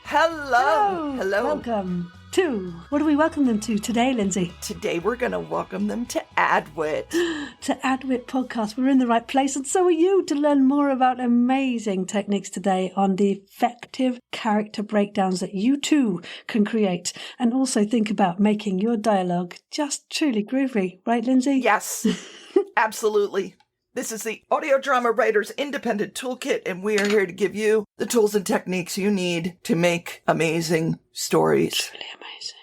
Hello. Welcome to, what do we welcome them to today, Lindsay? Today we're going to welcome them to Adwit. To Adwit Podcast. We're in the right place, and so are you, to learn more about amazing techniques today on the effective character breakdowns that you too can create, and also think about making your dialogue just truly groovy. Right, Lindsay? Yes, absolutely. This is the Audio Drama Writer's Independent Toolkit, and we are here to give you the tools and techniques you need to make amazing stories. It's really amazing.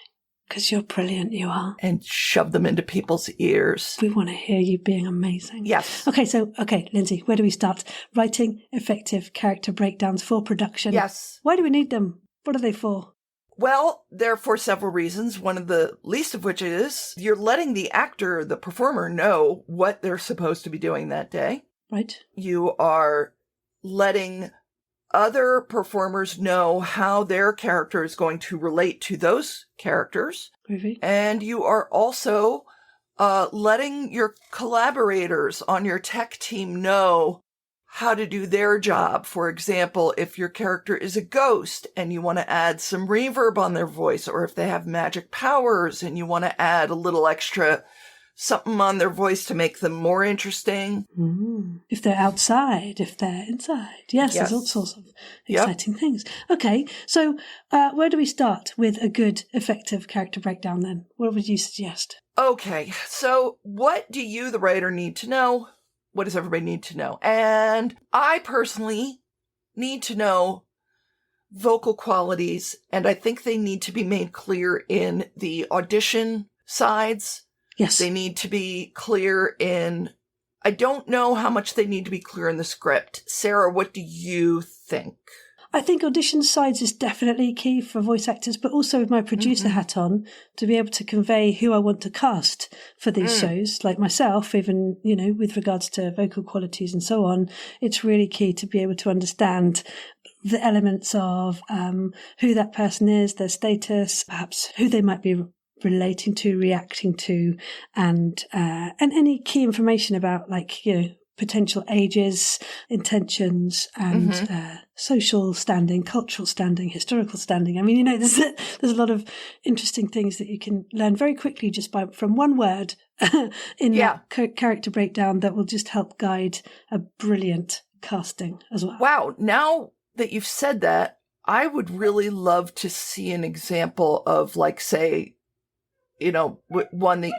Because you're brilliant, you are. And shove them into people's ears. We want to hear you being amazing. Yes. Okay, Lindsay, where do we start? Writing effective character breakdowns for production. Yes. Why do we need them? What are they for? Well, they're for several reasons, one of the least of which is you're letting the actor, the performer, know what they're supposed to be doing that day. Right. You are letting other performers know how their character is going to relate to those characters. Groovy. And you are also letting your collaborators on your tech team know how to do their job. For example, if your character is a ghost and you want to add some reverb on their voice, or if they have magic powers and you want to add a little extra something on their voice to make them more interesting. If they're outside, if they're inside. Yes, there's all sorts of exciting things. Okay, so where do we start with a good, effective character breakdown then? What would you suggest? Okay, so what do you, the writer, need to know? What does everybody need to know? And I personally need to know vocal qualities, and I think they need to be made clear in the audition sides. Yes. They need to be clear in, I don't know how much they need to be clear in the script. Sarah, what do you think? I think audition sides is definitely key for voice actors, but also with my producer hat on, to be able to convey who I want to cast for these shows, like myself, even, with regards to vocal qualities and so on. It's really key to be able to understand the elements of who that person is, their status, perhaps who they might be relating to, reacting to, and any key information about, potential ages, intentions, and social standing, cultural standing, historical standing. I mean, there's a lot of interesting things that you can learn very quickly just from one word in that character breakdown that will just help guide a brilliant casting as well. Wow. Now that you've said that, I would really love to see an example of, say, one that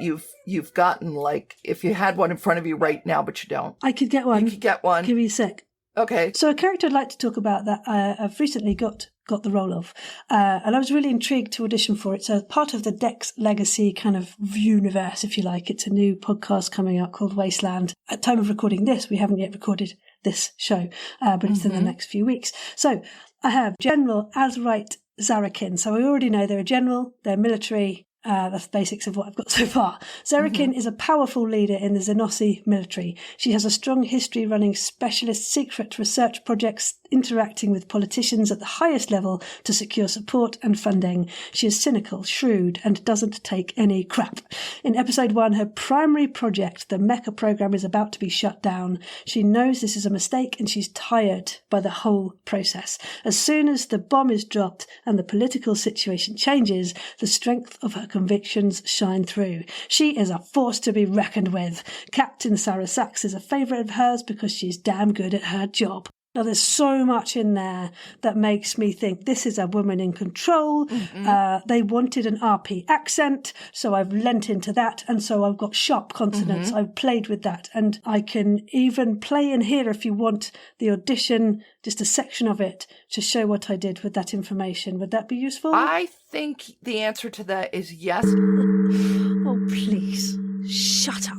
you've gotten, like if you had one in front of you right now, but you don't. I could get one. You could get one. Give me a sec. Okay. So a character I'd like to talk about that I've recently got the role of, and I was really intrigued to audition for it. So part of the Dex Legacy kind of universe, if you like. It's a new podcast coming out called Wasteland. At time of recording this, we haven't yet recorded this show, but it's in the next few weeks. So I have General Azrite Zarakin. So we already know they're a general, they're military. That's the basics of what I've got so far. Zarakin is a powerful leader in the Xenossi military. She has a strong history running specialist secret research projects, interacting with politicians at the highest level to secure support and funding. She is cynical, shrewd, and doesn't take any crap. In episode 1, her primary project, the Mecha program, is about to be shut down. She knows this is a mistake, and she's tired by the whole process. As soon as the bomb is dropped and the political situation changes, the strength of her convictions shine through. She is a force to be reckoned with. Captain Sarah Sachs is a favourite of hers because she's damn good at her job. Now, there's so much in there that makes me think this is a woman in control. They wanted an RP accent, so I've lent into that. And so I've got sharp consonants. I've played with that. And I can even play in here, if you want, the audition, just a section of it, to show what I did with that information. Would that be useful? I think the answer to that is yes. Oh, please, shut up.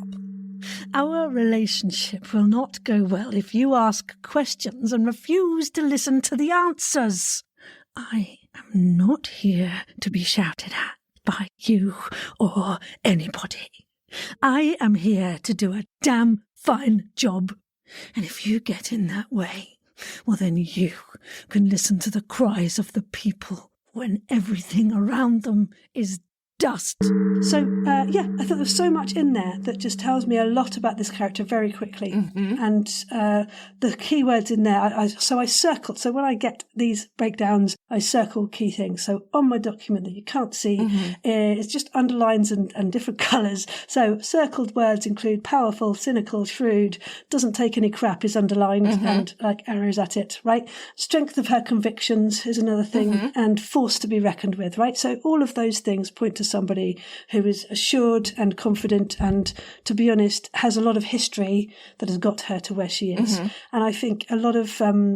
Our relationship will not go well if you ask questions and refuse to listen to the answers. I am not here to be shouted at by you or anybody. I am here to do a damn fine job. And if you get in that way, well, then you can listen to the cries of the people when everything around them is dust. So, yeah, I thought there's so much in there that just tells me a lot about this character very quickly. And the keywords in there, I circled. So when I get these breakdowns, I circle key things. So on my document that you can't see, it's just underlines and different colours. So circled words include powerful, cynical, shrewd, doesn't take any crap is underlined and like arrows at it, right? Strength of her convictions is another thing, and force to be reckoned with, right? So all of those things point to somebody who is assured and confident and, to be honest, has a lot of history that has got her to where she is. And I think a lot of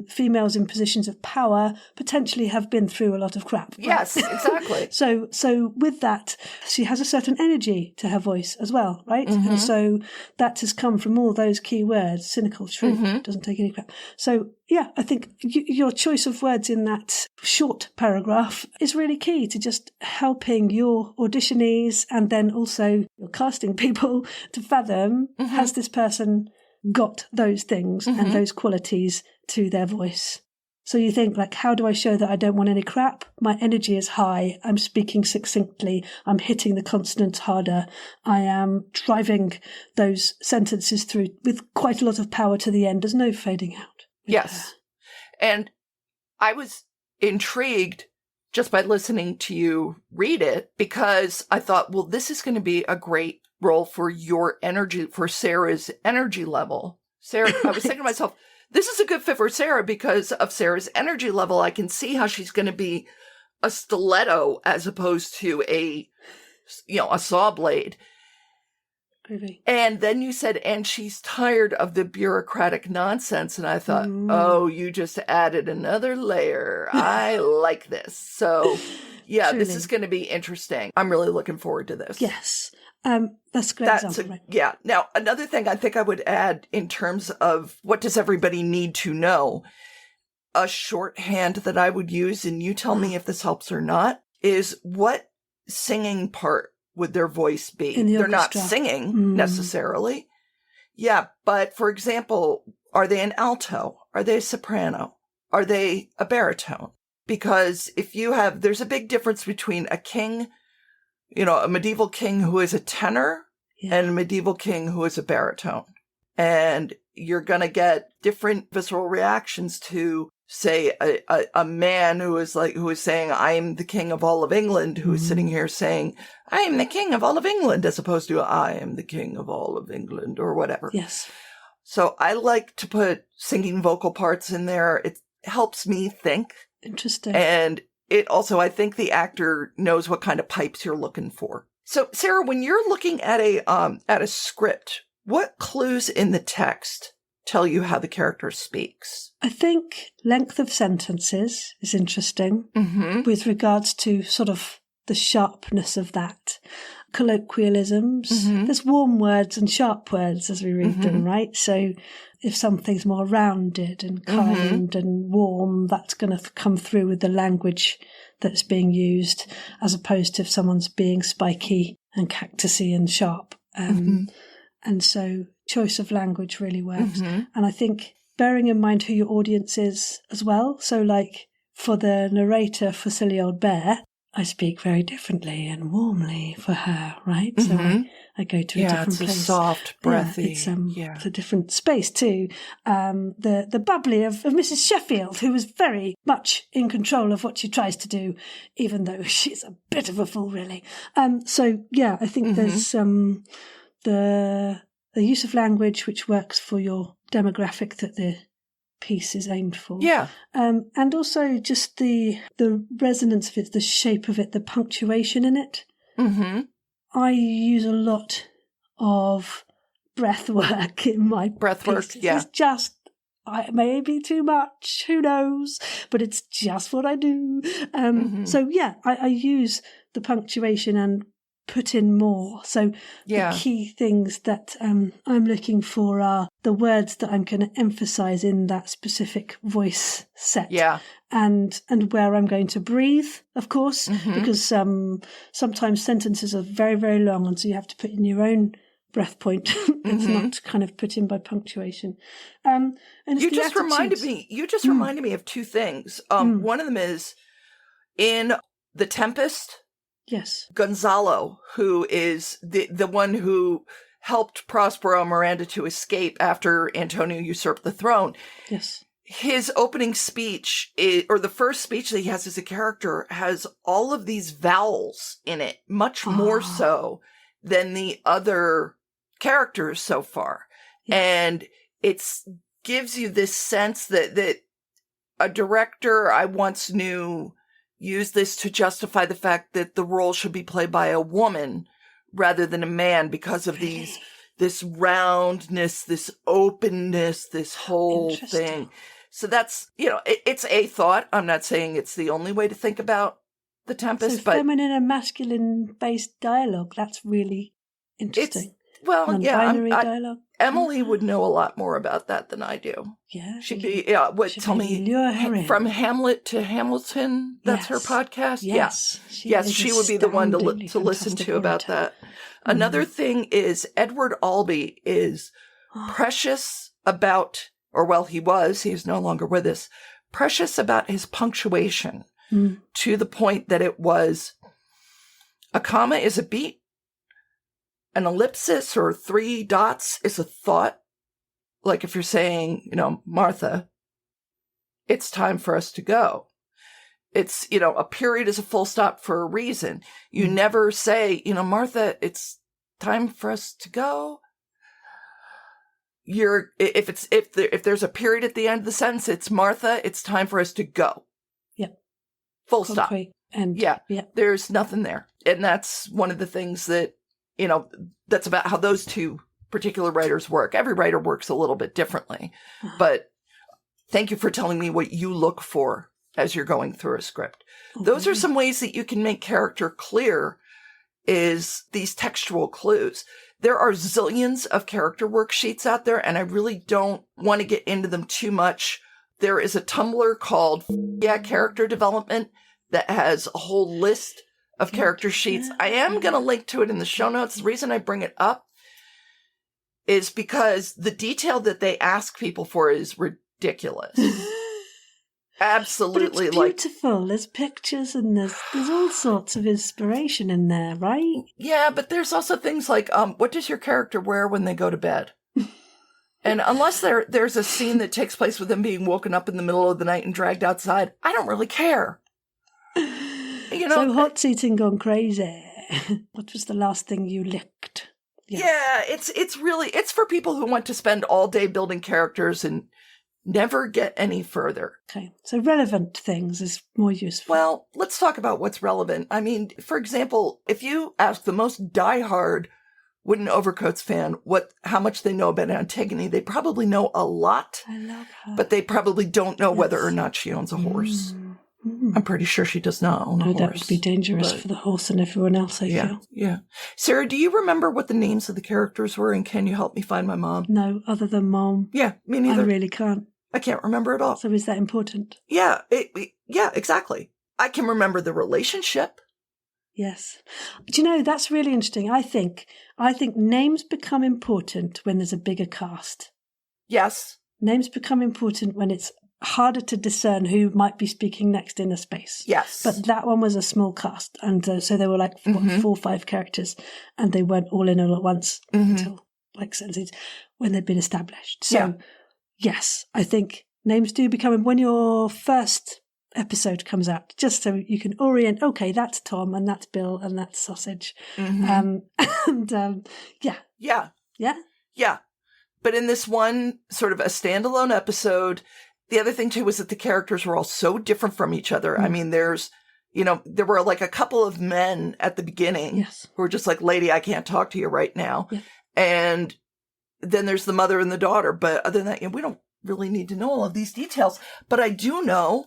females in positions of power potentially have been through a lot of crap. Right? Yes, exactly. So with that, she has a certain energy to her voice as well, right? And so that has come from all those key words: cynical, shrewd, doesn't take any crap. So yeah, I think your choice of words in that short paragraph is really key to just helping your auditionees and then also your casting people to fathom, has this person got those things and those qualities to their voice? So you think, like, how do I show that I don't want any crap? My energy is high. I'm speaking succinctly. I'm hitting the consonants harder. I am driving those sentences through with quite a lot of power to the end. There's no fading out. Yes. And I was intrigued just by listening to you read it, because I thought, well, this is going to be a great role for your energy, for Sarah's energy level. Sarah, I was thinking to myself, this is a good fit for Sarah because of Sarah's energy level. I can see how she's going to be a stiletto as opposed to a saw blade. Groovy. And then you said, and she's tired of the bureaucratic nonsense. And I thought, oh, you just added another layer. I like this. So yeah, Truly. This is going to be interesting. I'm really looking forward to this. Yes. That's a great example, right? Yeah. Now, another thing I think I would add in terms of what does everybody need to know, a shorthand that I would use, and you tell me if this helps or not, is what singing part would their voice be? They're not singing necessarily. Yeah. But for example, are they an alto? Are they a soprano? Are they a baritone? Because there's a big difference between a king, a medieval king who is a tenor and a medieval king who is a baritone. And you're going to get different visceral reactions to, say, a man who is saying, I'm the king of all of England, who is sitting here saying, I am the king of all of England, as opposed to I am the king of all of England or whatever. Yes. So I like to put singing vocal parts in there. It helps me think. Interesting. And it also, I think the actor knows what kind of pipes you're looking for. So, Sarah, when you're looking at a script, what clues in the text tell you how the character speaks? I think length of sentences is interesting with regards to sort of the sharpness of that. Colloquialisms, there's warm words and sharp words as we read them, right? So if something's more rounded and kind and warm, that's going to come through with the language that's being used, as opposed to if someone's being spiky and cactusy and sharp. And so choice of language really works. And I think bearing in mind who your audience is as well. So like for the narrator for Silly Old Bear, I speak very differently and warmly for her, right? So I go to a different place. It's a soft, breathy. It's a different space too. The bubbly of Mrs. Sheffield, who is very much in control of what she tries to do, even though she's a bit of a fool, really. So yeah, I think there's the use of language which works for your demographic that the piece is aimed for. Yeah. And also just the resonance of it, the shape of it, the punctuation in it. I use a lot of breath work in my breath work. pieces. Yeah. It's just, it may be too much, who knows, but it's just what I do. So yeah, I use the punctuation and put in more. So the key things that I'm looking for are the words that I'm going to emphasize in that specific voice set. Yeah. And where I'm going to breathe, of course, because sometimes sentences are very, very long, and so you have to put in your own breath point. It's not kind of put in by punctuation. And you just reminded me of two things. One of them is in The Tempest. Yes. Gonzalo, who is the one who helped Prospero Miranda to escape after Antonio usurped the throne. Yes. His opening speech, or the first speech that he has as a character, has all of these vowels in it, much more so than the other characters so far. Yeah. And it gives you this sense that a director I once knew used this to justify the fact that the role should be played by a woman rather than a man because of this roundness, this openness, this whole thing. So that's, it's a thought. I'm not saying it's the only way to think about The Tempest. So feminine and masculine-based dialogue, that's really interesting. Non-binary dialogue. Emily would know a lot more about that than I do. Yeah. She'd be, tell me, from Hamlet to Hamilton, that's her podcast? Yes. Yes, she would be the one to listen to about that. Another thing is Edward Albee is precious about, he's no longer with us, precious about his punctuation to the point that it was a comma is a beat, an ellipsis or 3 dots is a thought. Like if you're saying, Martha, it's time for us to go. It's, a period is a full stop for a reason. You never say, Martha, it's time for us to go. If there's a period at the end of the sentence, it's Martha, it's time for us to go. Yep. Full stop. And there's nothing there. And that's one of the things that, that's about how those two particular writers work. Every writer works a little bit differently, but thank you for telling me what you look for as you're going through a script. Those are some ways that you can make character clear, is these textual clues. There are zillions of character worksheets out there, and I really don't want to get into them too much. There is a Tumblr called Character Development that has a whole list of character sheets. I am going to link to it in the show notes. The reason I bring it up is because the detail that they ask people for is ridiculous. Absolutely. But it's beautiful. There's pictures and there's all sorts of inspiration in there, right? Yeah, but there's also things like, what does your character wear when they go to bed? And unless there's a scene that takes place with them being woken up in the middle of the night and dragged outside, I don't really care. So hot seating gone crazy. What was the last thing you licked? Yes. Yeah, it's for people who want to spend all day building characters and never get any further. Okay, so relevant things is more useful. Well, let's talk about what's relevant. I mean, for example, if you ask the most diehard Wooden Overcoats fan how much they know about Antigone, they probably know a lot. I love her. But they probably don't know whether or not she owns a horse. I'm pretty sure she does not own a horse. That would be dangerous for the horse and everyone else, I feel. Yeah. Sarah, do you remember what the names of the characters were, and can you help me find my mom? No, other than Mom. Yeah, me neither. I really can't. I can't remember at all. So is that important? Yeah, exactly. I can remember the relationship. Yes. Do you know, that's really interesting. I think names become important when there's a bigger cast. Yes. Names become important when it's harder to discern who might be speaking next in a space. Yes. But that one was a small cast. And so there were like 4 or 5 characters, and they weren't all in all at once until like sentences when they'd been established. So yes, I think names do become, when your first episode comes out, just so you can orient, okay, that's Tom and that's Bill and that's Sausage. Yeah. But in this one sort of a standalone episode, the other thing too was that the characters were all so different from each other. I mean, there were like a couple of men at the beginning who were just like, lady, I can't talk to you right now. Yeah. And then there's the mother and the daughter. But other than that, we don't really need to know all of these details. But I do know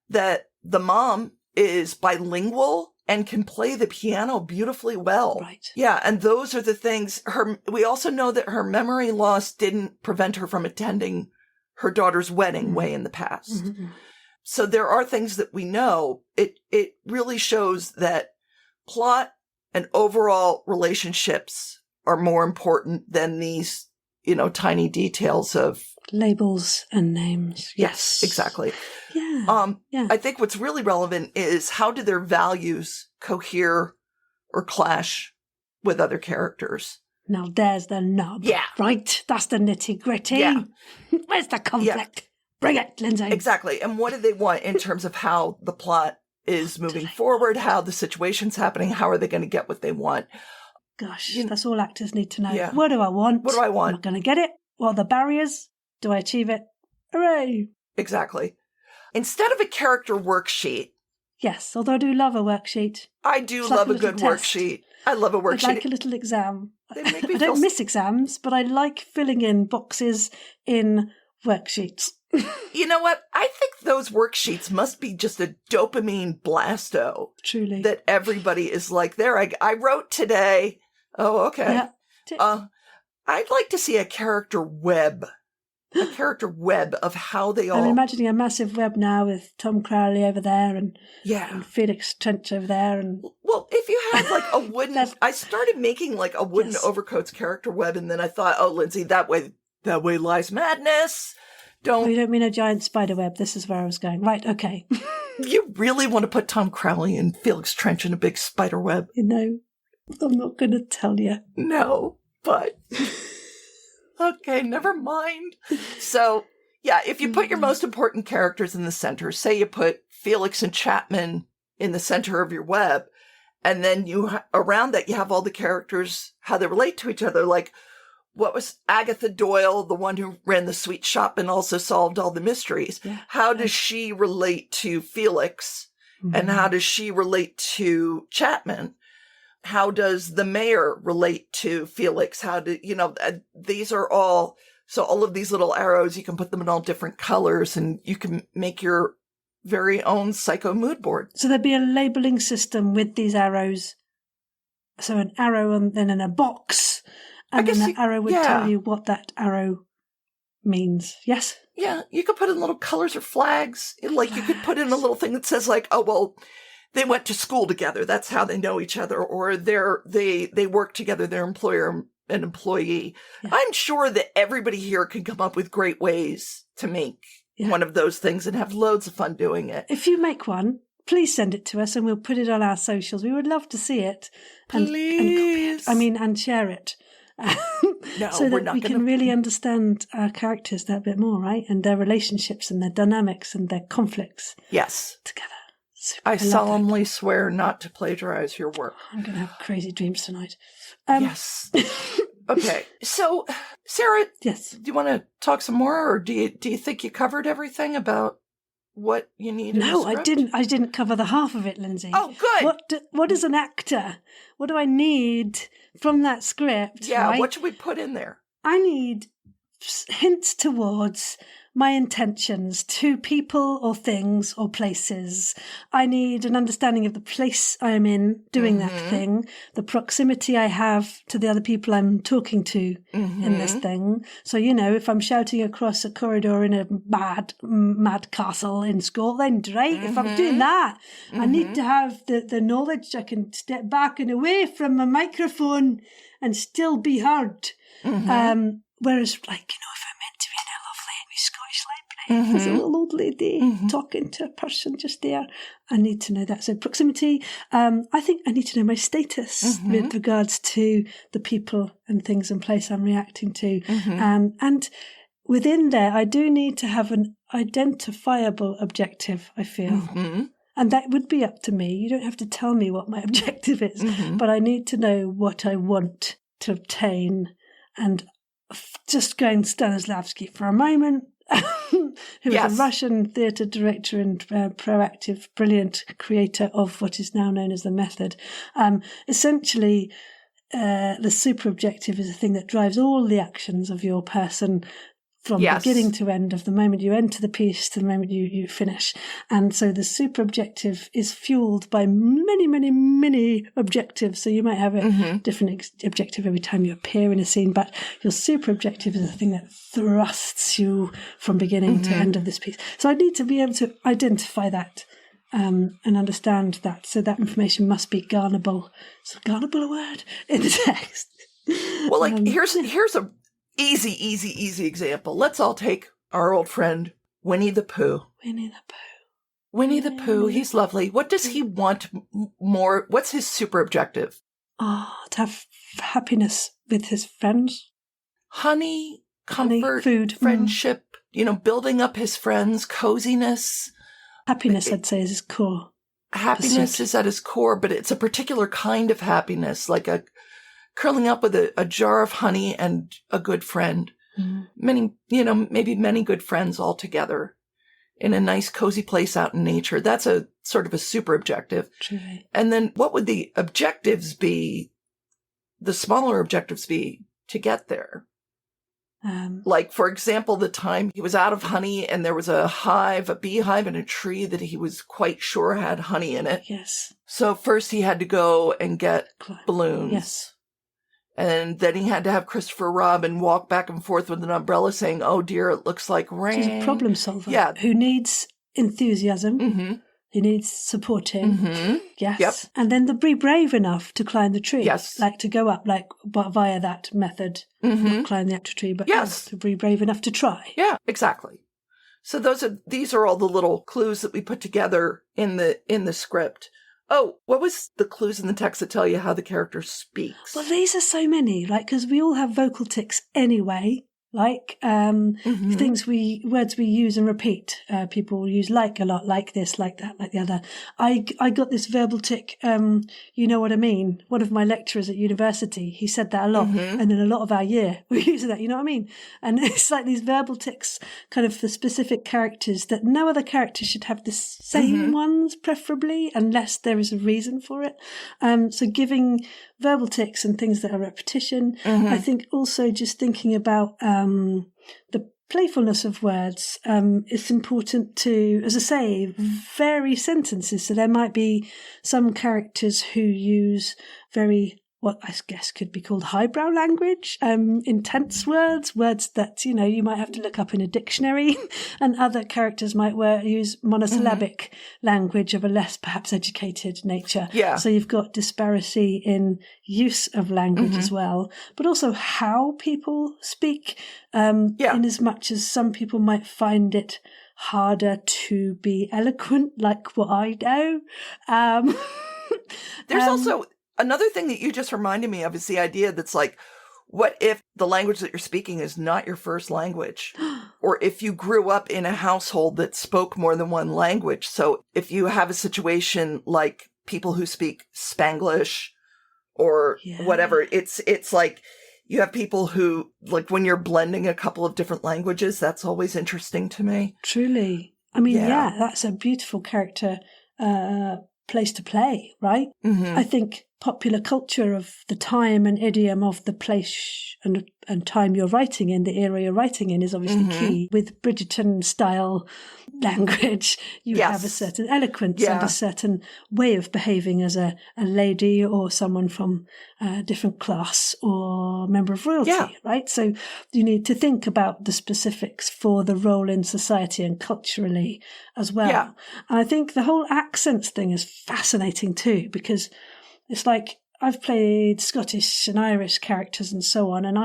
that the mom is bilingual and can play the piano beautifully well. Right. Yeah, and those are the things. We also know that her memory loss didn't prevent her from attending her daughter's wedding way in the past. So there are things that we know. It really shows that plot and overall relationships are more important than these, tiny details of labels and names. Yes, exactly. Yeah. I think what's really relevant is how do their values cohere or clash with other characters. Now there's the nub. Yeah. Right? That's the nitty-gritty. Yeah. Where's the conflict? Yeah. Bring it, Lindsay. Exactly. And what do they want in terms of how the plot is moving forward, how the situation's happening, how are they going to get what they want? Gosh, that's all actors need to know. Yeah. What do I want? What do I want? I'm not going to get it. What are the barriers? Do I achieve it? Hooray! Exactly. Instead of a character worksheet. Yes, although I do love a worksheet. I do love a good worksheet. I love a worksheet. I like a little exam. They make me I don't miss exams, but I like filling in boxes in worksheets. You know what? I think those worksheets must be just a dopamine blasto. Truly. That everybody is like, there, I wrote today. Oh, okay. Yeah. I'd like to see a character web. A character web of how they all... I'm imagining a massive web now with Tom Crowley over there and Felix Trench over there. And well, if you had like a wooden... I started making like a wooden overcoats character web, and then I thought, oh, Lindsay, that way lies madness. You don't mean a giant spider web. This is where I was going. Right, okay. You really want to put Tom Crowley and Felix Trench in a big spider web? You know, I'm not going to tell you. No, but... Okay, never mind. So, yeah, if you put your most important characters in the center, say you put Felix and Chapman in the center of your web, and then around that you have all the characters, how they relate to each other. Like, what was Agatha Doyle, the one who ran the sweet shop and also solved all the mysteries? Yeah. How does she relate to Felix? Mm-hmm. And how does she relate to Chapman? How does the mayor relate to Felix? These are all, so all of these little arrows, you can put them in all different colors and you can make your very own psycho mood board. So there'd be a labeling system with these arrows. So an arrow and then in a box. And then that arrow would tell you what that arrow means. Yes? Yeah, you could put in little colors or flags. Like you could put in a little thing that says like, oh, well, they went to school together. That's how they know each other. Or they work together, their employer and employee. Yeah. I'm sure that everybody here can come up with great ways to make one of those things and have loads of fun doing it. If you make one, please send it to us and we'll put it on our socials. We would love to see it. Please. And share it. No, so that we can really understand our characters that bit more, right? And their relationships and their dynamics and their conflicts. Yes. Together. I solemnly swear not to plagiarize your work. I'm going to have crazy dreams tonight. Yes. Okay. So, Sarah, yes. Do you want to talk some more, or do you think you covered everything about what you need? No, I didn't. I didn't cover the half of it, Lindsay. Oh, good. What is an actor? What do I need from that script? Yeah. Right? What should we put in there? I need hints towards my intentions to people or things or places. I need an understanding of the place I am in doing that thing, the proximity I have to the other people I'm talking to in this thing. So, if I'm shouting across a corridor in a mad castle in Scotland, right? If I'm doing that, I need to have the knowledge I can step back and away from my microphone and still be heard. Whereas, if I'm meant to be in a lovely Scottish library, there's a little old lady talking to a person just there, I need to know that. So proximity, I think I need to know my status with regards to the people and things and place I'm reacting to. And within there, I do need to have an identifiable objective, I feel. And that would be up to me. You don't have to tell me what my objective is, but I need to know what I want to obtain. And just going Stanislavski for a moment, who is a Russian theatre director and proactive, brilliant creator of what is now known as the method. Essentially, the super objective is a thing that drives all the actions of your person from beginning to end, of the moment you enter the piece to the moment you finish. And so the super objective is fueled by many, many, many objectives. So you might have a different objective every time you appear in a scene, but your super objective is the thing that thrusts you from beginning to end of this piece. So I need to be able to identify that and understand that. So that information must be garnerable. Is garnerable a word? In the text. Well, here's a easy example. Let's all take our old friend Winnie the Pooh. Winnie the Pooh. Winnie the Pooh, he's lovely. What does he want more? What's his super objective? To have happiness with his friends. Honey, comfort, food, friendship, building up his friends, coziness. Happiness, I'd say, is his core. Happiness pursuit. is at his core, but it's a particular kind of happiness, like curling up with a jar of honey and a good friend. Many, maybe many good friends all together in a nice, cozy place out in nature. That's a sort of a super objective. Truly. And then what would the objectives be, the smaller objectives be to get there? Like, for example, the time he was out of honey and there was a beehive in a tree that he was quite sure had honey in it. Yes. So first he had to go and get balloons. Yes. And then he had to have Christopher Robin walk back and forth with an umbrella saying, "Oh dear, it looks like rain." He's a problem solver who needs enthusiasm. Mm-hmm. He needs supporting. Mm-hmm. Yes. Yep. And then be brave enough to climb the tree. Yes. Like to go up, via that method, climb the actual tree, but to be brave enough to try. Yeah, exactly. So these are all the little clues that we put together in the script. Oh, what was the clues in the text that tell you how the character speaks? Well, these are so many, because we all have vocal tics anyway. Words we use and repeat. People use like a lot, like this, like that, like the other. I got this verbal tic, you know what I mean? One of my lecturers at university, he said that a lot. And in a lot of our year, we use that, you know what I mean? And it's like these verbal tics kind of for specific characters that no other character should have the same ones, preferably, unless there is a reason for it. So giving verbal tics and things that are repetition. I think also just thinking about the playfulness of words. It's important to, as I say, vary sentences. So there might be some characters who use very, what I guess could be called highbrow language, intense words that, you might have to look up in a dictionary, and other characters might use monosyllabic language of a less perhaps educated nature. Yeah. So you've got disparity in use of language as well, but also how people speak, in as much as some people might find it harder to be eloquent, like what I do. There's also another thing that you just reminded me of is the idea that's like, what if the language that you're speaking is not your first language? Or if you grew up in a household that spoke more than one language. So if you have a situation like people who speak Spanglish or whatever, it's like you have people who, like, when you're blending a couple of different languages, that's always interesting to me. Truly. I mean, that's a beautiful character place to play, right? I think popular culture of the time and idiom of the place and time you're writing in, the era you're writing in, is obviously key. With Bridgerton style language, you have a certain eloquence and a certain way of behaving as a lady or someone from a different class or member of royalty, right? So you need to think about the specifics for the role in society and culturally as well. Yeah. And I think the whole accents thing is fascinating too, because it's like I've played Scottish and Irish characters and so on, and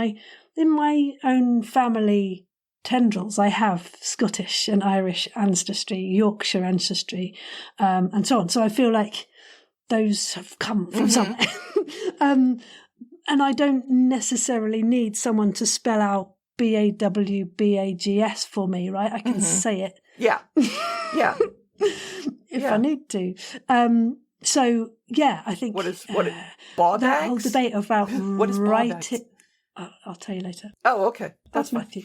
in my own family tendrils, I have Scottish and Irish ancestry, Yorkshire ancestry, and so on. So I feel like those have come from somewhere. And I don't necessarily need someone to spell out BAWBAGS for me, right? I can say it. Yeah. Yeah. if I need to. So I think what is Bodags? That whole debate about what is writing. I'll tell you later. Oh, okay, that's fine. Matthew.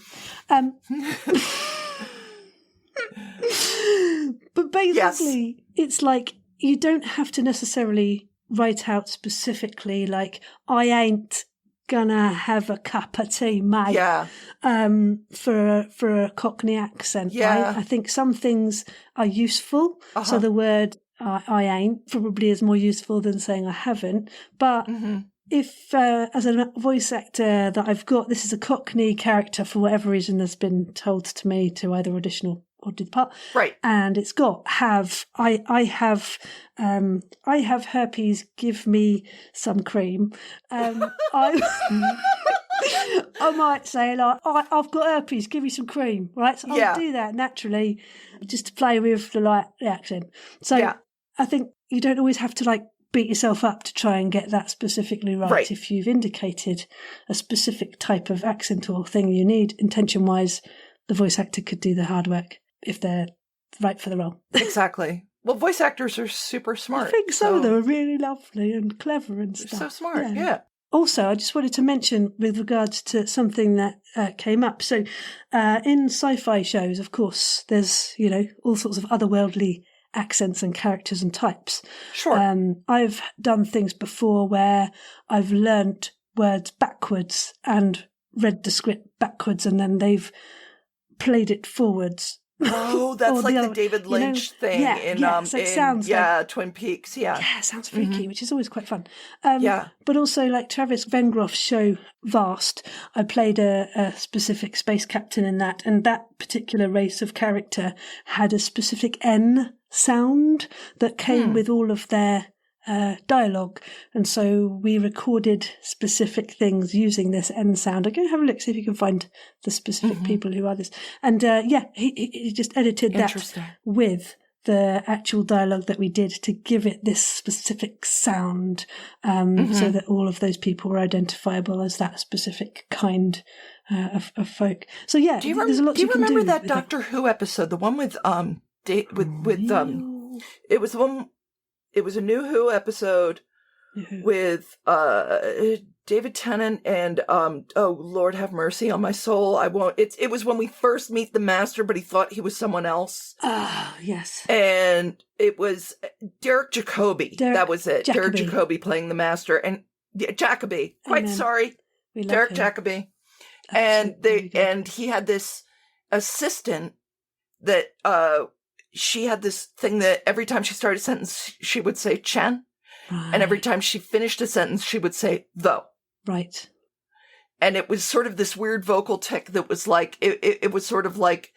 But basically, it's like you don't have to necessarily write out specifically like I ain't gonna have a cup of tea, mate. Yeah. For a Cockney accent. Yeah. Right? I think some things are useful. So the word I ain't probably is more useful than saying I haven't. But if as a voice actor that I've got, this is a Cockney character for whatever reason has been told to me to either audition or do the part, right? And it's got I have herpes. Give me some cream. I might say, like, I've got herpes, give me some cream, right? So I'll do that naturally, just to play with the accent. So I think you don't always have to, like, beat yourself up to try and get that specifically right. If you've indicated a specific type of accent or thing you need, intention-wise, the voice actor could do the hard work if they're right for the role. Exactly. Well, voice actors are super smart. I think some of them are really lovely and clever and stuff. So smart, yeah. Also, I just wanted to mention with regards to something that came up. So in sci-fi shows, of course, there's, all sorts of otherworldly accents and characters and types. Sure. I've done things before where I've learnt words backwards and read the script backwards, and then they've played it forwards. Oh, that's like the David Lynch thing in Twin Peaks. Yeah, sounds freaky, which is always quite fun. But also, like Travis Vengroff's show Vast, I played a specific space captain in that, and that particular race of character had a specific N sound that came with all of their dialogue, and so we recorded specific things using this N sound. I'll go have a look, see if you can find the specific people who are this. And he just edited that with the actual dialogue that we did to give it this specific sound, so that all of those people were identifiable as that specific kind of folk. So there's a lot you can do. Do you remember that Doctor Who episode, the one with it was the one. It was a New Who episode with David Tennant and Lord have mercy on my soul. It was when we first meet the Master, but he thought he was someone else. Ah, yes. And it was Derek Jacobi. That was it. Derek Jacobi playing the Master, and Jacobi. Derek Jacobi. And he had this assistant that she had this thing that every time she started a sentence, she would say Chen. Right. And every time she finished a sentence, she would say though. Right. And it was sort of this weird vocal tic that was like, it was sort of like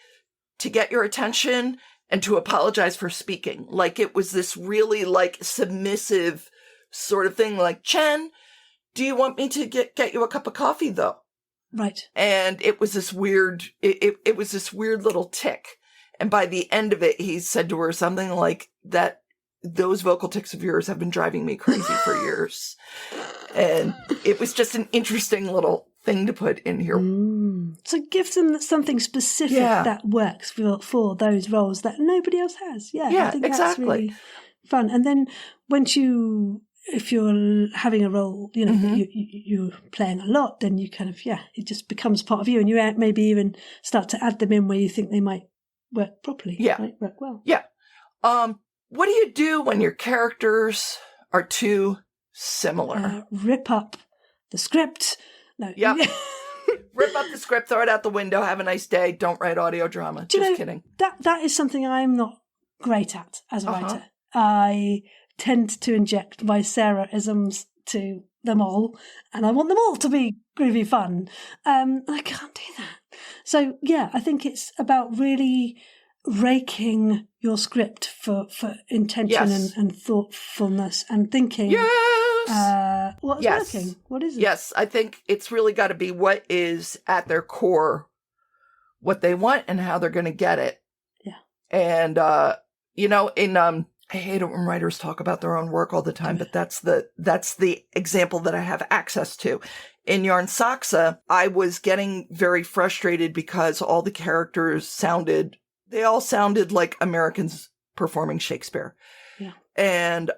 to get your attention and to apologize for speaking. Like it was this really like submissive sort of thing, like, Chen, do you want me to get you a cup of coffee though? Right. And it was this weird, it was this weird little tic. And by the end of it, he said to her something like that, those vocal tics of yours have been driving me crazy for years. And it was just an interesting little thing to put in here. So give them something specific that works for those roles that nobody else has. Yeah, I think that's really fun. And then if you're having a role, you're playing a lot, then you kind of, it just becomes part of you. And you maybe even start to add them in where you think they might work properly. Yeah. Might work well. Yeah. What do you do when your characters are too similar? Rip up the script. No. Yep. Rip up the script, throw it out the window, have a nice day, don't write audio drama. Just kidding. That is something I'm not great at as a writer. I tend to inject my Sarah-isms to them all, and I want them all to be groovy fun. I can't do that. So, I think it's about really raking your script for intention and thoughtfulness and thinking, what's working? What is it? Yes, I think it's really got to be what is at their core, what they want and how they're going to get it. Yeah. And, I hate it when writers talk about their own work all the time, but that's the example that I have access to. In Yarn Saxa, I was getting very frustrated because all the characters sounded like Americans performing Shakespeare. Yeah. And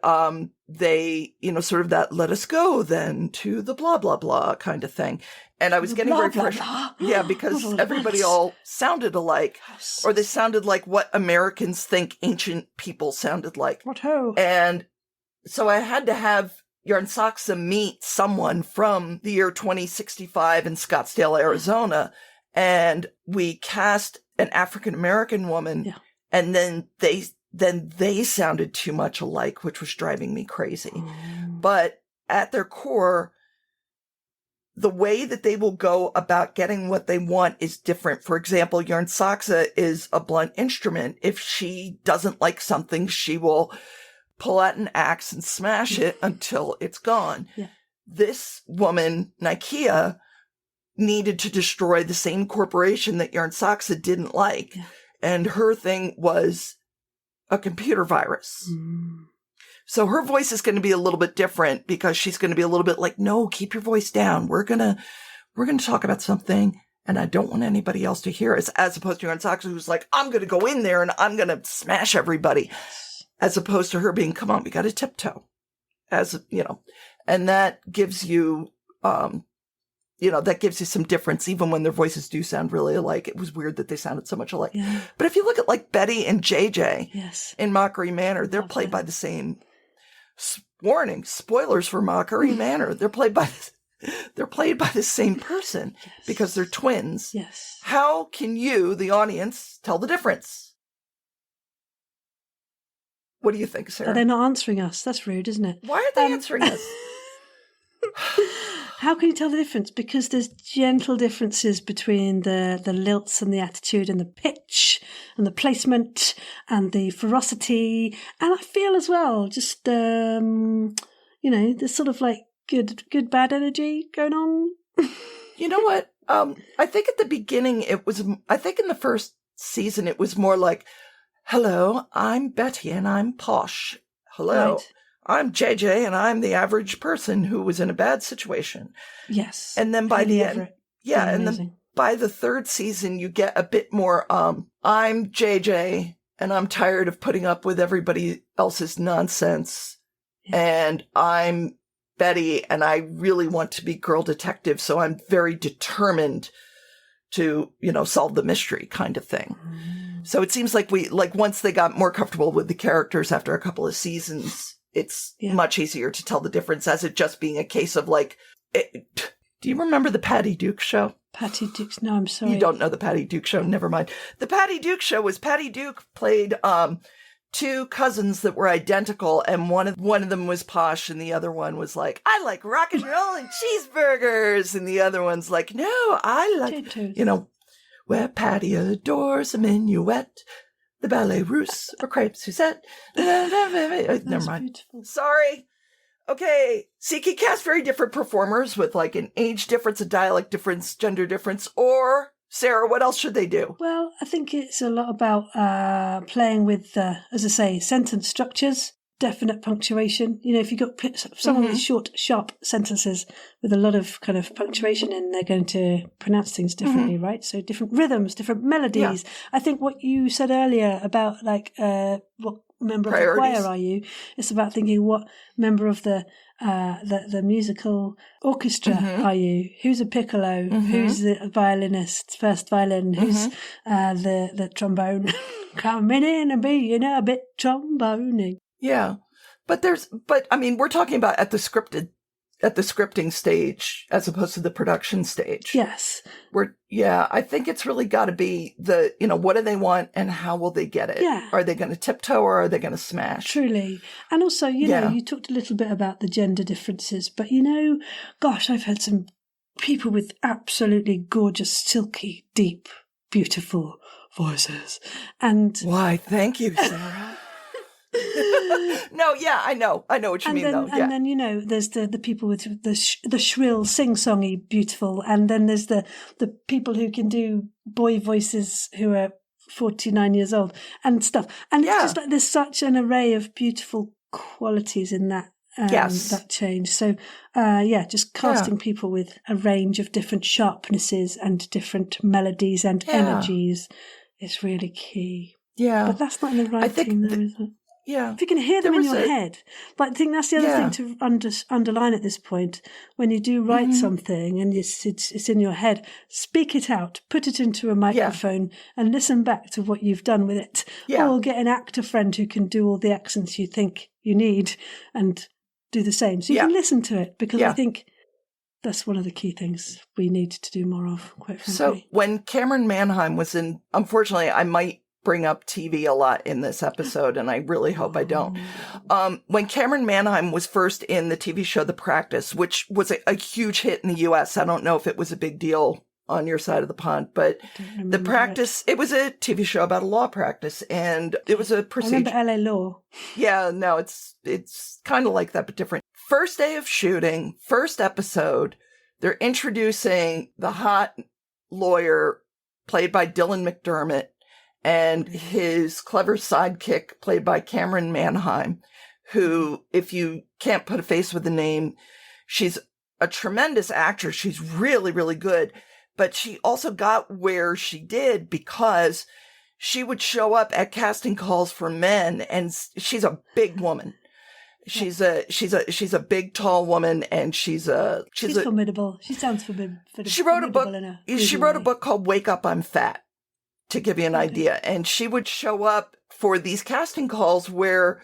they, sort of that let us go then to the blah, blah, blah kind of thing. And I was getting very frustrated. Yeah, because everybody all sounded alike, or they sounded like what Americans think ancient people sounded like. And so I had to have Yarn Saxa meet someone from the year 2065 in Scottsdale, Arizona. And we cast an African-American woman, and then they sounded too much alike, which was driving me crazy. But at their core, the way that they will go about getting what they want is different. For example, Yarn Saxa is a blunt instrument. If she doesn't like something, she will pull out an axe and smash it until it's gone. Yeah. This woman, Nikea, needed to destroy the same corporation that Yarn Saxa didn't like. Yeah. And her thing was a computer virus. So her voice is going to be a little bit different because she's going to be a little bit like, no, keep your voice down. We're going to talk about something and I don't want anybody else to hear us, as opposed to Yarn Saxa, who's like, I'm going to go in there and I'm going to smash everybody, as opposed to her being, come on, we got to tiptoe, and that gives you, that gives you some difference, even when their voices do sound really alike. It was weird that they sounded so much alike. Yeah. But if you look at like Betty and JJ Yes. in Mockery Manor, they're played by the same. Warning, spoilers for Mockery Manor. They're played by the same person because they're twins. Yes. How can you, the audience, tell the difference? What do you think, Sarah? They're not answering us. That's rude, isn't it? Why aren't they answering us? How can you tell the difference? Because there's gentle differences between the lilts and the attitude and the pitch and the placement and the ferocity. And I feel as well, just, there's sort of like good, bad energy going on. You know what? I think at the beginning I think in the first season it was more like, hello, I'm Betty and I'm posh. Hello. Right. I'm JJ and I'm the average person who was in a bad situation. Yes. And then by the end, and then by the third season, you get a bit more, I'm JJ and I'm tired of putting up with everybody else's nonsense. Yeah. And I'm Betty and I really want to be girl detective. So I'm very determined to, solve the mystery kind of thing. So it seems like once they got more comfortable with the characters after a couple of seasons, it's much easier to tell the difference as it just being a case of do you remember the Patty Duke show? Patty Duke? No, I'm sorry. You don't know the Patty Duke show? Never mind. The Patty Duke show was Patty Duke played two cousins that were identical, and one of them was posh, and the other one was like, I like rock and roll and cheeseburgers, and the other one's like, no, I like, where Patty adores a minuet. The ballet russe or crêpe Suzette. Never mind. Beautiful. Sorry. Okay. So you can cast very different performers with like an age difference, a dialect difference, gender difference, or Sarah, what else should they do? Well, I think it's a lot about playing with, as I say, sentence structures, definite punctuation. If you've got someone with short, sharp sentences with a lot of kind of punctuation in, they're going to pronounce things differently, right? So different rhythms, different melodies. Yeah. I think what you said earlier about what member Priorities. of the choir are you? It's about thinking what member of the musical orchestra are you? Who's a piccolo? Who's the violinist, first violin? Who's the trombone? Coming in and being a bit trombone-y. Yeah. But we're talking about at the scripting stage as opposed to the production stage. Yes. I think it's really got to be what do they want and how will they get it? Yeah. Are they going to tiptoe or are they going to smash? Truly. And also, you talked a little bit about the gender differences, but gosh, I've had some people with absolutely gorgeous, silky, deep, beautiful voices. And why, thank you, Sarah. No, yeah, I know what you mean, though. Yeah. And then there's the people with the shrill, sing-songy, beautiful, and then there's the people who can do boy voices who are 49 years old and stuff. And it's just like there's such an array of beautiful qualities in that. That change. So, just casting people with a range of different sharpnesses and different melodies and energies is really key. Yeah, but that's not in the writing, though, is it? Yeah. If you can hear them in your head. But I think that's the other thing to underline at this point. When you do write something and it's in your head, speak it out, put it into a microphone and listen back to what you've done with it. Yeah. Or get an actor friend who can do all the accents you think you need and do the same. So you can listen to it, because I think that's one of the key things we need to do more of, quite frankly. So when Cameron Manheim was in, unfortunately, I might bring up TV a lot in this episode, and I really hope I don't. When Cameron Manheim was first in the TV show The Practice, which was a huge hit in the U.S., I don't know if it was a big deal on your side of the pond, but The Practice, it was a TV show about a law practice, and it was a procedure. I remember LA Law. Yeah, no, it's kind of like that, but different. First day of shooting, first episode, they're introducing the hot lawyer played by Dylan McDermott and his clever sidekick played by Cameron Manheim, who, if you can't put a face with the name, she's a tremendous actress. She's really, really good. But she also got where she did because she would show up at casting calls for men, and she's a big woman. She's a big, tall woman, and she's formidable. She sounds formidable. She wrote a book. She wrote a book called "Wake Up, I'm Fat," to give you an idea. And she would show up for these casting calls where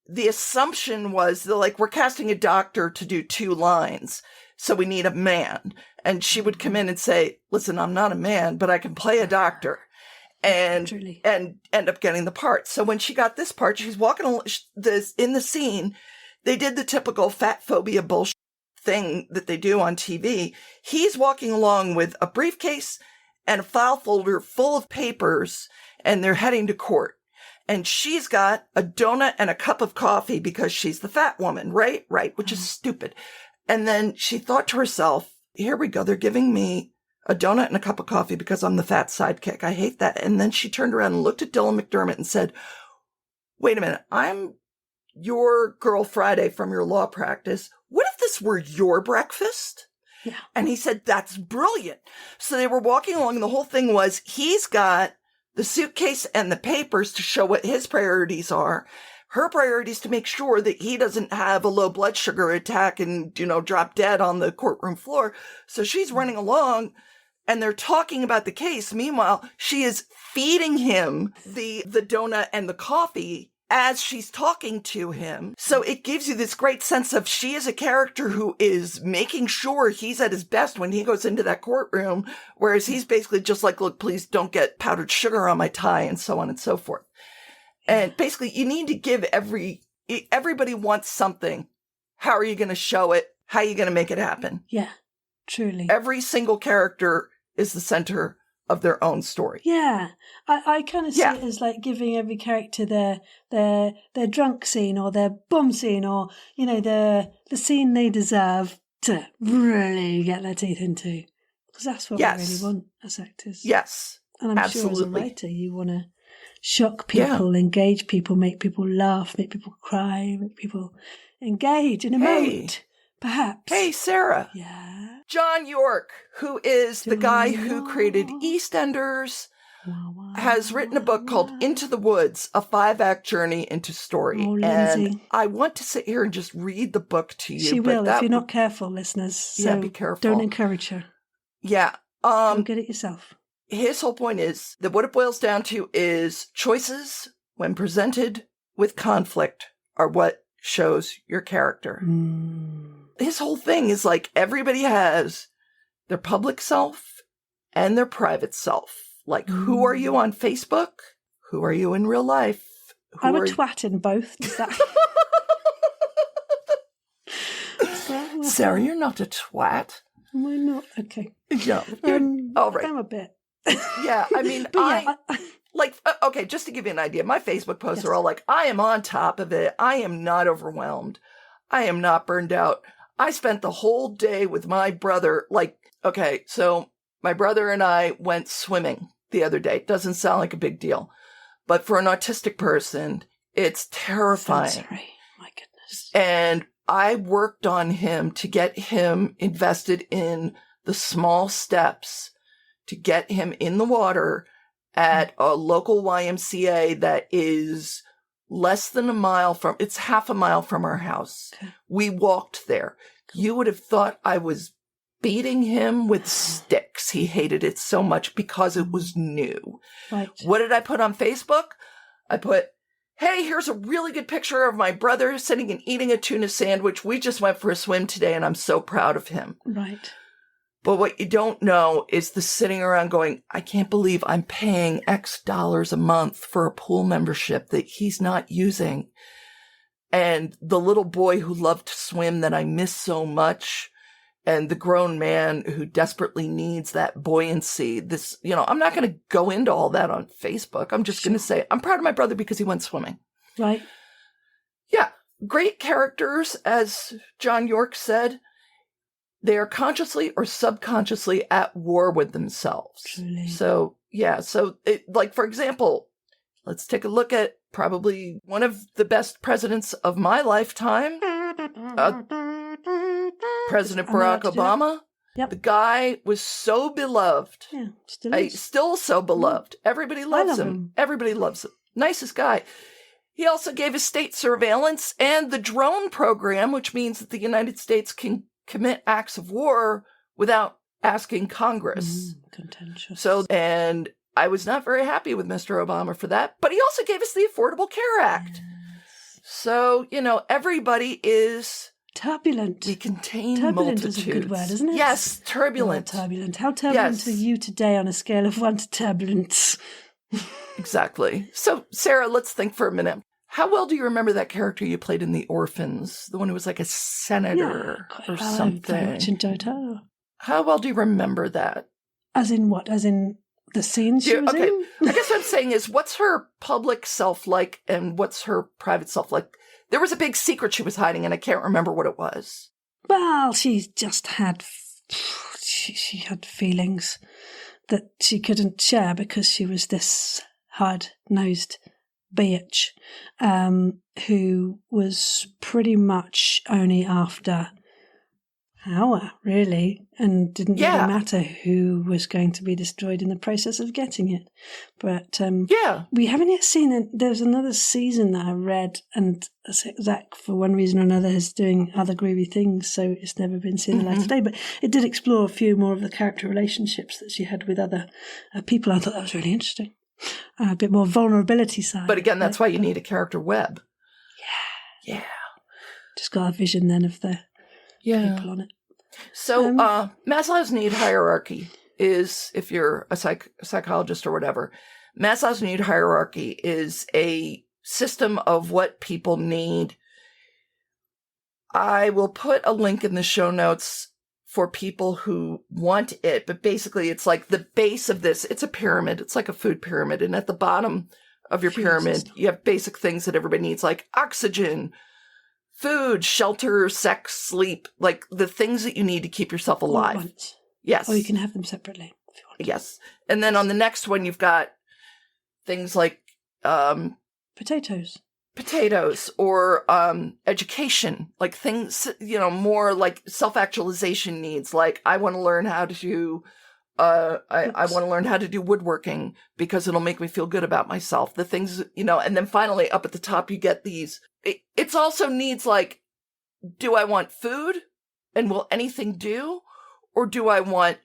the assumption was they're like, we're casting a doctor to do 2 lines, so we need a man. And she would come in and say, "Listen, I'm not a man, but I can play a doctor." And end up getting the part. So when she got this part, she's walking in the scene. They did the typical fat phobia bullshit thing that they do on TV. He's walking along with a briefcase and a file folder full of papers, and they're heading to court. And she's got a donut and a cup of coffee because she's the fat woman, right? Right, which is stupid. And then she thought to herself, here we go. They're giving me a donut and a cup of coffee because I'm the fat sidekick. I hate that. And then she turned around and looked at Dylan McDermott and said, wait a minute, I'm your girl Friday from your law practice. What if this were your breakfast? Yeah. And he said, that's brilliant. So they were walking along, and the whole thing was he's got the suitcase and the papers to show what his priorities are. Her priority is to make sure that he doesn't have a low blood sugar attack and, drop dead on the courtroom floor. So she's running along, and they're talking about the case. Meanwhile, she is feeding him the donut and the coffee as she's talking to him. So it gives you this great sense of she is a character who is making sure he's at his best when he goes into that courtroom, whereas he's basically just like, look, please don't get powdered sugar on my tie, and so on and so forth. And basically, you need to give everybody wants something. How are you going to show it? How are you going to make it happen? Yeah, truly. Every single character is the center of their own story. Yeah, I kind of see it as like giving every character their drunk scene or their bum scene, or the scene they deserve to really get their teeth into, because that's what we really want as actors. Yes, and I'm absolutely. sure as a writer you want to shock people, engage people, make people laugh, make people cry, make people engage and emote. Perhaps. Hey, Sarah. Yeah. John York, who is the guy who created EastEnders, has written a book called Into the Woods, a 5-act journey into story. Oh, and Lindsay. I want to sit here and just read the book to you. She will, if you're not careful, listeners. So be careful. Don't encourage her. Yeah. Go get it yourself. His whole point is that what it boils down to is choices, when presented with conflict, are what shows your character. His whole thing is like everybody has their public self and their private self. Like, who are you on Facebook? Who are you in real life? I'm a twat in both. Is that... Sarah, you're not a twat. Am I not? Okay. No, you're all right. I'm a bit. Yeah, I mean, okay, just to give you an idea, my Facebook posts are all like, I am on top of it. I am not overwhelmed. I am not burned out. I spent the whole day with my brother. So my brother and I went swimming the other day. Doesn't sound like a big deal, but for an autistic person, it's terrifying. Sensory. My goodness. And I worked on him to get him invested in the small steps to get him in the water at a local YMCA that is less than it's half a mile from our house. Okay. We walked there. You would have thought I was beating him with sticks. He hated it so much because it was new. Right. What did I put on Facebook? I put, hey, here's a really good picture of my brother sitting and eating a tuna sandwich. We just went for a swim today, and I'm so proud of him. Right. But what you don't know is the sitting around going, I can't believe I'm paying X dollars a month for a pool membership that he's not using. And the little boy who loved to swim that I miss so much, and the grown man who desperately needs that buoyancy. I'm not going to go into all that on Facebook. I'm just going to say, I'm proud of my brother because he went swimming. Right. Yeah. Great characters, as John York said. they are consciously or subconsciously at war with themselves. Truly. So, yeah. So, like, for example, let's take a look at probably one of the best presidents of my lifetime, President Barack Obama. Yep. The guy was so beloved. Yeah, still is. Still so beloved. Everybody loves him. Everybody loves him. Nicest guy. He also gave us state surveillance and the drone program, which means that the United States can commit acts of war without asking Congress. Contentious. So, and I was not very happy with Mr. Obama for that, but he also gave us the Affordable Care Act. Yes. So, everybody is turbulent. We contain turbulent multitudes. Is a good word, isn't it? Yes, turbulent. Oh, turbulent. How turbulent are you today on a scale of 1 to turbulence? Exactly. So, Sarah, let's think for a minute. How well do you remember that character you played in The Orphans? The one who was like a senator or something. I very much enjoyed her. How well do you remember that? As in what? As in the scenes she was in? I guess what I'm saying is, what's her public self like and what's her private self like? There was a big secret she was hiding and I can't remember what it was. Well, she just had... She had feelings that she couldn't share because she was this hard-nosed bitch who was pretty much only after power, really, and didn't really matter who was going to be destroyed in the process of getting it. But we haven't yet seen it. There's another season that I read, and Zach, for one reason or another, is doing other groovy things, so it's never been seen the light of day. But it did explore a few more of the character relationships that she had with other people. I thought that was really interesting. A bit more vulnerability side. But again, that's why you need a character web. Yeah. Just got a vision then of the people on it. So Maslow's need hierarchy is, if you're a psychologist or whatever, Maslow's need hierarchy is a system of what people need. I will put a link in the show notes for people who want it, but basically it's like the base of this. It's a pyramid. It's like a food pyramid. And at the bottom of your pyramid, you have basic things that everybody needs, like oxygen, food, shelter, sex, sleep, like the things that you need to keep yourself alive. Yes. Or you can have them separately if you want. Yes. And then on the next one, you've got things like potatoes or education, like things, more like self-actualization needs. Like I want to learn how to I want to learn how to do woodworking because it'll make me feel good about myself. The things, and then finally up at the top, you get these. It's also needs like, do I want food and will anything do? Or do I want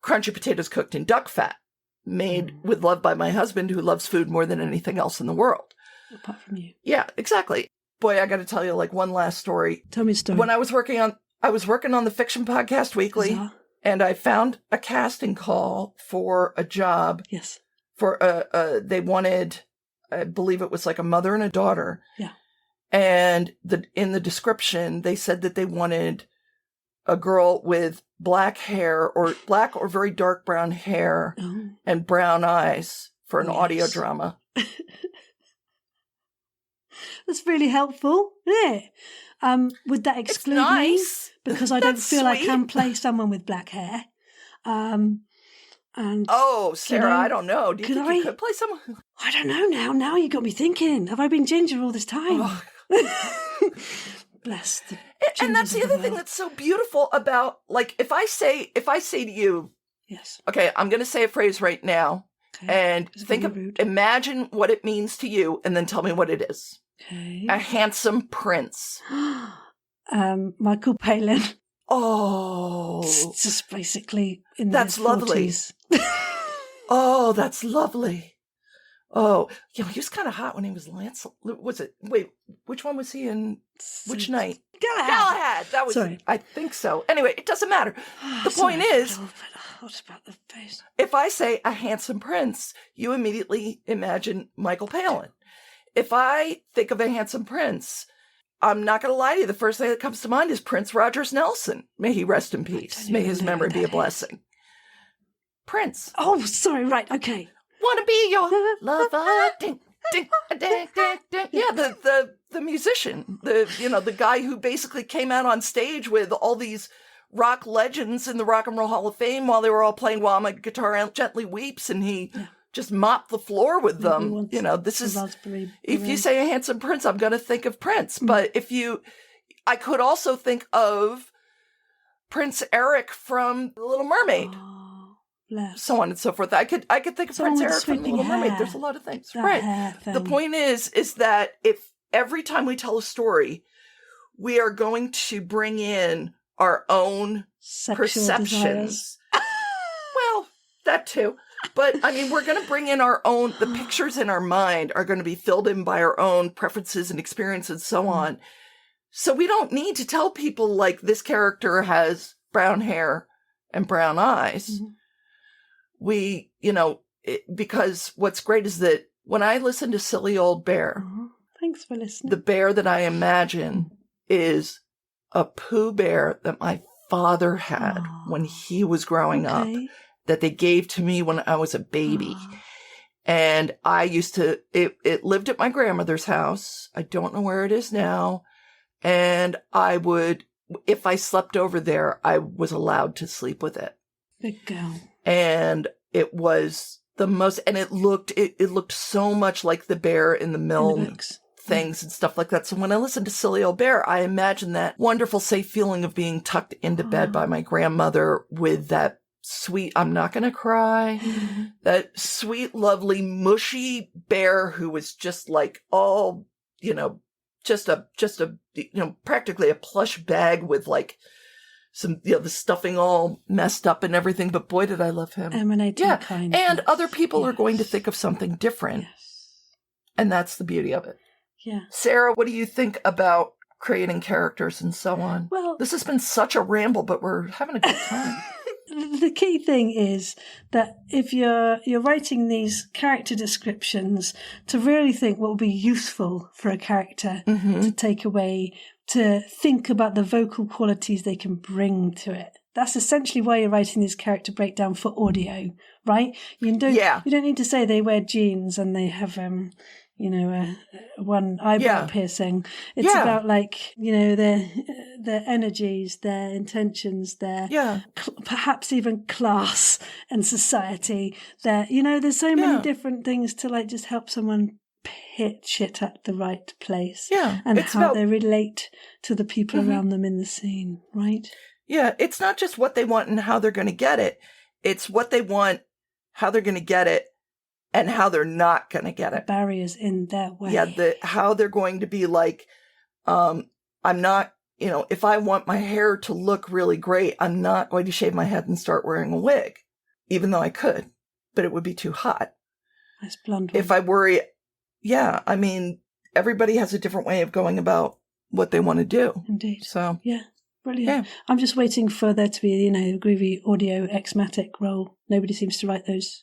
crunchy potatoes cooked in duck fat made with love by my husband who loves food more than anything else in the world? Apart from you. Yeah, exactly. Boy, I got to tell you like one last story. Tell me a story. When I was working on the Fiction Podcast Weekly, and I found a casting call for a job. Yes. For they wanted, I believe it was like a mother and a daughter. Yeah. And in the description, they said that they wanted a girl with black hair or black or very dark brown hair and brown eyes for an audio drama. That's really helpful. Yeah. Would that exclude me? Because I don't feel I can play someone with black hair. And Sarah, I don't know. Do you think you could play someone? I don't know now. Now you got me thinking. Have I been ginger all this time? Oh. Bless the and that's the other thing that's so beautiful about, like, if I say to you, yes, okay, I'm going to say a phrase right now, and imagine what it means to you, and then tell me what it is. Okay. A handsome prince. Michael Palin. Oh, it's just basically in that's their lovely. 40s. Oh, that's lovely. Oh, he was kind of hot when he was Lance. Was it? Wait, which one was he in? Which night? Galahad. That was. Sorry. I think so. Anyway, it doesn't matter. The point is, what about the face? If I say a handsome prince, you immediately imagine Michael Palin. If I think of a handsome prince, I'm not going to lie to you. The first thing that comes to mind is Prince Rogers Nelson. May he rest in peace. May his memory be a blessing. Prince. Oh, sorry. Right. Okay. Wanna be your lover. Ding, ding, ding, ding, ding. Yeah, the the musician, the guy who basically came out on stage with all these rock legends in the Rock and Roll Hall of Fame while they were all playing While My Guitar Gently Weeps, and he just mopped the floor with them. This is, if you say a handsome Prince, I'm going to think of Prince. But I could also think of Prince Eric from The Little Mermaid. So on and so forth. I could think of Prince Eric from The Little Mermaid. There's a lot of things. Right. The point is that if every time we tell a story, we are going to bring in our own sexual perceptions. Well, that too. But I mean, we're going to bring in our own, the pictures in our mind are going to be filled in by our own preferences and experiences and so on. So we don't need to tell people like this character has brown hair and brown eyes. Because what's great is that when I listen to Silly Old Bear, thanks for listening. The bear that I imagine is a Pooh Bear that my father had when he was growing up, that they gave to me when I was a baby. And I used to, it lived at my grandmother's house. I don't know where it is now. And I would, if I slept over there, I was allowed to sleep with it. Big girl. And it was the most, and it looked so much like the bear in the Milne things and stuff like that. So when I listen to Silly Old Bear, I imagine that wonderful, safe feeling of being tucked into bed by my grandmother with that sweet, I'm not going to cry, that sweet, lovely, mushy bear who was just like all, just a practically a plush bag with like some, the stuffing all messed up and everything. But boy, did I love him. Emanating kindness. And other people are going to think of something different. And that's the beauty of it. Yeah. Sarah, what do you think about creating characters and so on? Well, this has been such a ramble, but we're having a good time. The key thing is that if you're writing these character descriptions, to really think what would be useful for a character to take away, to think about the vocal qualities they can bring to it. That's essentially why you're writing this character breakdown for audio, right? You don't need to say they wear jeans and they have one eyebrow piercing. It's about their energies, their intentions, their perhaps even class and society. There's so many different things to just help someone pitch it at the right place. Yeah, and how they relate to the people around them in the scene, right? Yeah, it's not just what they want and how they're going to get it. It's what they want, how they're going to get it, and how they're not going to get it. Barriers in their way. Yeah, how they're going to be like, I'm not, if I want my hair to look really great, I'm not going to shave my head and start wearing a wig, even though I could, but it would be too hot. Nice blonde one. If I worry, everybody has a different way of going about what they want to do. Indeed. So, yeah. Brilliant. Yeah. I'm just waiting for there to be, a groovy audio X-matic roll. Nobody seems to write those.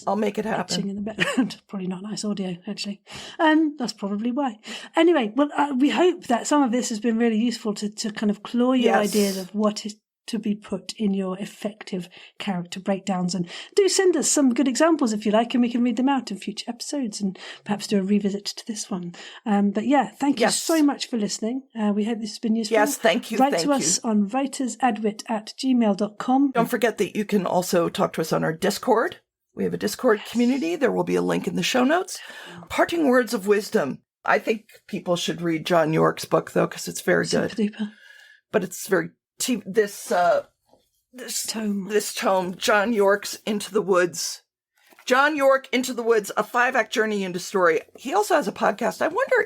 I'll make it happen. In the background. Probably not nice audio, actually. That's probably why. Anyway, well, we hope that some of this has been really useful to kind of claw your ideas of what is to be put in your effective character breakdowns. And do send us some good examples if you like, and we can read them out in future episodes and perhaps do a revisit to this one. But thank you so much for listening. We hope this has been useful. Yes, thank you. Write to us on writersadwit@gmail.com. Don't forget that you can also talk to us on our Discord. We have a Discord community. There will be a link in the show notes. Parting words of wisdom. I think people should read John York's book, though, because it's very good. Super-duper. But it's very... This tome, John York's Into the Woods. John York, Into the Woods, a 5-act journey into story. He also has a podcast. I wonder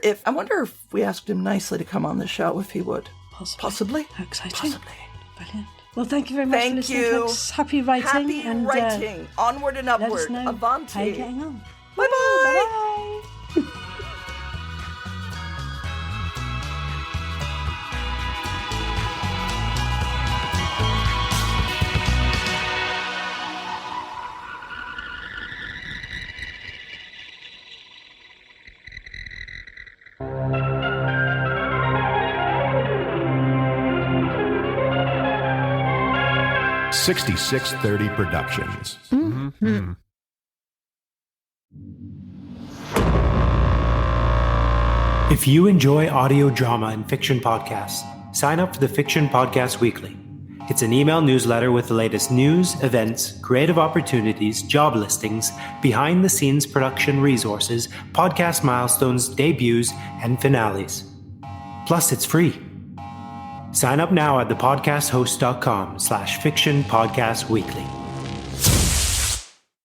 if we asked him nicely to come on the show, if he would. Possibly. How exciting. Possibly. Brilliant. Well, thank you very much for listening, folks. Happy writing. Happy writing. Onward and upward. Let us know Avanti. how you're getting on. Bye-bye. Bye-bye. 6630 Productions. If you enjoy audio drama and fiction podcasts, sign up for the Fiction Podcast Weekly. It's an email newsletter with the latest news, events, creative opportunities, job listings, behind-the-scenes production resources, podcast milestones, debuts, and finales. Plus, it's free. Sign up now at thepodcasthost.com/fictionpodcastweekly.